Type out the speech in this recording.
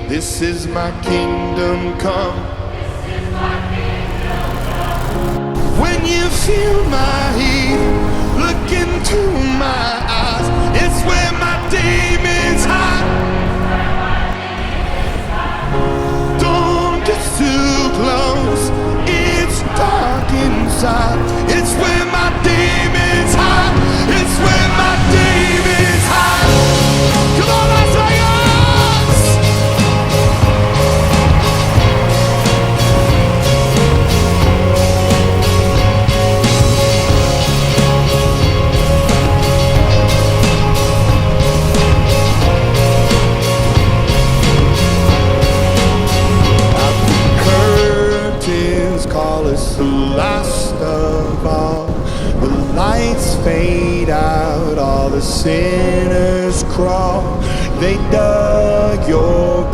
This is my kingdom come. When you feel my heat, look into my eyes. It's where my demons hide. Don't get too close, it's dark inside. It's where my demons hide. It's where my demons hide. Come on, Las Vegas! Curtains call us the last of all. The lights fade out, all the sinners crawl. They dug your